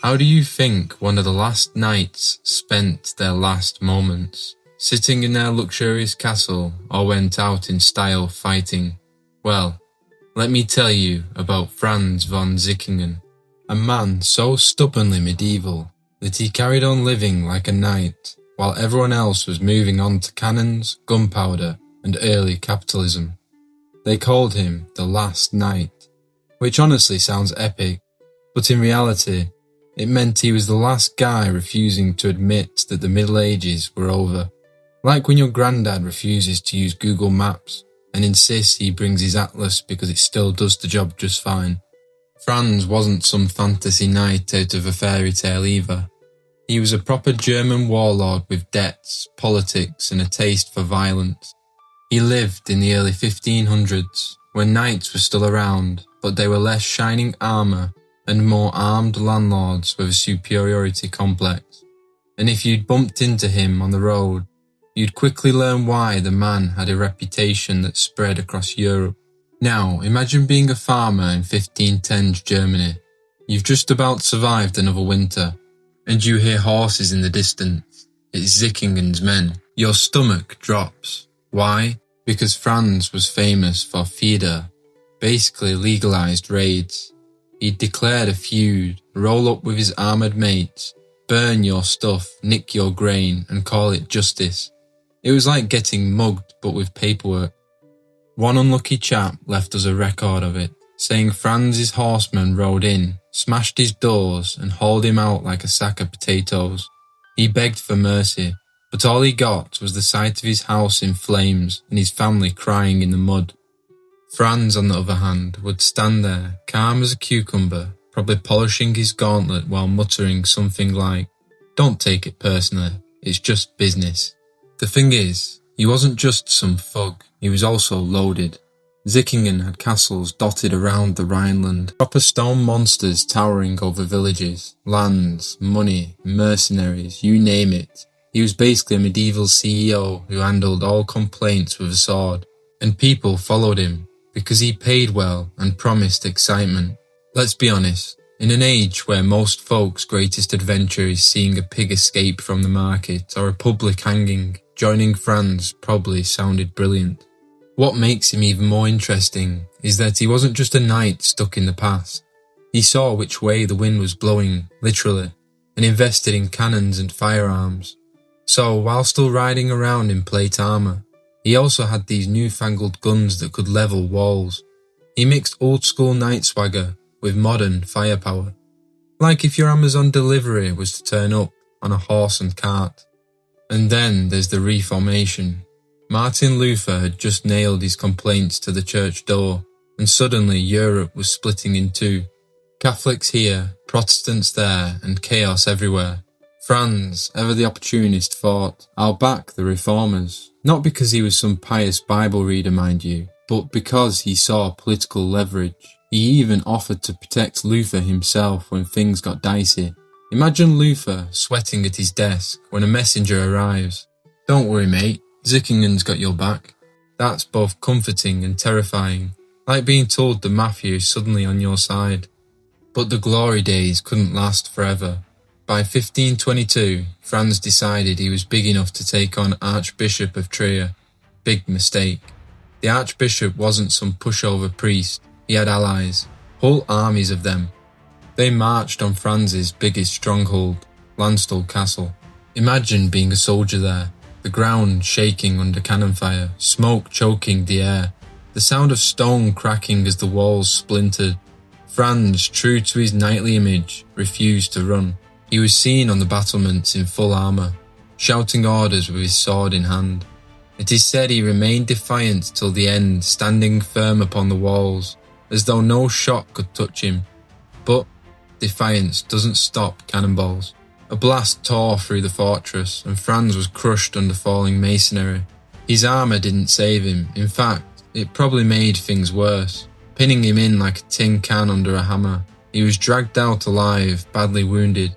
How do you think one of the last knights spent their last moments? Sitting in their luxurious castle, or went out in style fighting? Well, let me tell you about Franz von Sickingen, a man so stubbornly medieval that he carried on living like a knight, while everyone else was moving on to cannons, gunpowder, and early capitalism. They called him the Last Knight, which honestly sounds epic, but in reality, it meant he was the last guy refusing to admit that the Middle Ages were over. Like when your granddad refuses to use Google Maps and insists he brings his atlas because it still does the job just fine. Franz wasn't some fantasy knight out of a fairy tale either. He was a proper German warlord with debts, politics, and a taste for violence. He lived in the early 1500s, when knights were still around, but they were less shining armour and more armed landlords with a superiority complex. And if you'd bumped into him on the road, you'd quickly learn why the man had a reputation that spread across Europe. Now, imagine being a farmer in 1510s Germany. You've just about survived another winter, and you hear horses in the distance. It's Sickingen's men. Your stomach drops. Why? Because Franz was famous for Feder, basically legalised raids. He'd declared a feud, roll up with his armoured mates, burn your stuff, nick your grain, and call it justice. It was like getting mugged but with paperwork. One unlucky chap left us a record of it, saying Franz's horsemen rode in, smashed his doors, and hauled him out like a sack of potatoes. He begged for mercy, but all he got was the sight of his house in flames and his family crying in the mud. Franz, on the other hand, would stand there, calm as a cucumber, probably polishing his gauntlet while muttering something like, "Don't take it personally, it's just business." The thing is, he wasn't just some thug, he was also loaded. Sickingen had castles dotted around the Rhineland, proper stone monsters towering over villages, lands, money, mercenaries, you name it. He was basically a medieval CEO who handled all complaints with a sword, and people followed him because he paid well and promised excitement. Let's be honest, in an age where most folks' greatest adventure is seeing a pig escape from the market or a public hanging, joining Franz probably sounded brilliant. What makes him even more interesting is that he wasn't just a knight stuck in the past. He saw which way the wind was blowing, literally, and invested in cannons and firearms. So, while still riding around in plate armour, he also had these newfangled guns that could level walls. He mixed old-school knight swagger with modern firepower. Like if your Amazon delivery was to turn up on a horse and cart. And then there's the Reformation. Martin Luther had just nailed his complaints to the church door, and suddenly Europe was splitting in two. Catholics here, Protestants there, and chaos everywhere. Franz, ever the opportunist, thought, "I'll back the reformers." Not because he was some pious Bible reader, mind you, but because he saw political leverage. He even offered to protect Luther himself when things got dicey. Imagine Luther sweating at his desk when a messenger arrives. "Don't worry, mate, Sickingen's got your back." That's both comforting and terrifying, like being told the mafia is suddenly on your side. But the glory days couldn't last forever. By 1522, Franz decided he was big enough to take on Archbishop of Trier. Big mistake. The Archbishop wasn't some pushover priest, he had allies, whole armies of them. They marched on Franz's biggest stronghold, Landstuhl Castle. Imagine being a soldier there, the ground shaking under cannon fire, smoke choking the air, the sound of stone cracking as the walls splintered. Franz, true to his knightly image, refused to run. He was seen on the battlements in full armour, shouting orders with his sword in hand. It is said he remained defiant till the end, standing firm upon the walls, as though no shot could touch him. But defiance doesn't stop cannonballs. A blast tore through the fortress, and Franz was crushed under falling masonry. His armour didn't save him. In fact, it probably made things worse, pinning him in like a tin can under a hammer. He was dragged out alive, badly wounded.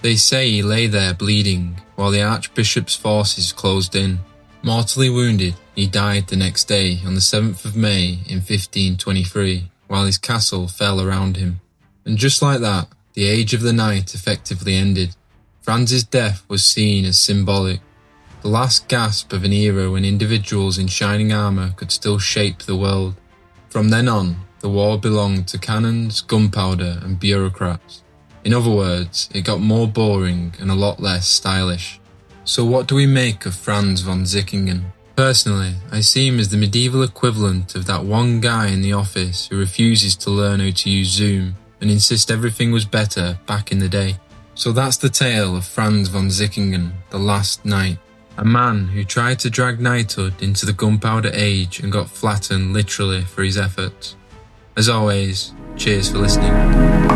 They say he lay there bleeding, while the Archbishop's forces closed in. Mortally wounded, he died the next day on the 7th of May in 1523, while his castle fell around him. And just like that, The age of the knight effectively ended. Franz's death was seen as symbolic, the last gasp of an era when individuals in shining armour could still shape the world. From then on, the war belonged to cannons, gunpowder and bureaucrats. In other words, it got more boring and a lot less stylish. So what do we make of Franz von Sickingen? Personally, I see him as the medieval equivalent of that one guy in the office who refuses to learn how to use Zoom and insists everything was better back in the day. So that's the tale of Franz von Sickingen, the last knight. A man who tried to drag knighthood into the gunpowder age and got flattened literally for his efforts. As always, cheers for listening.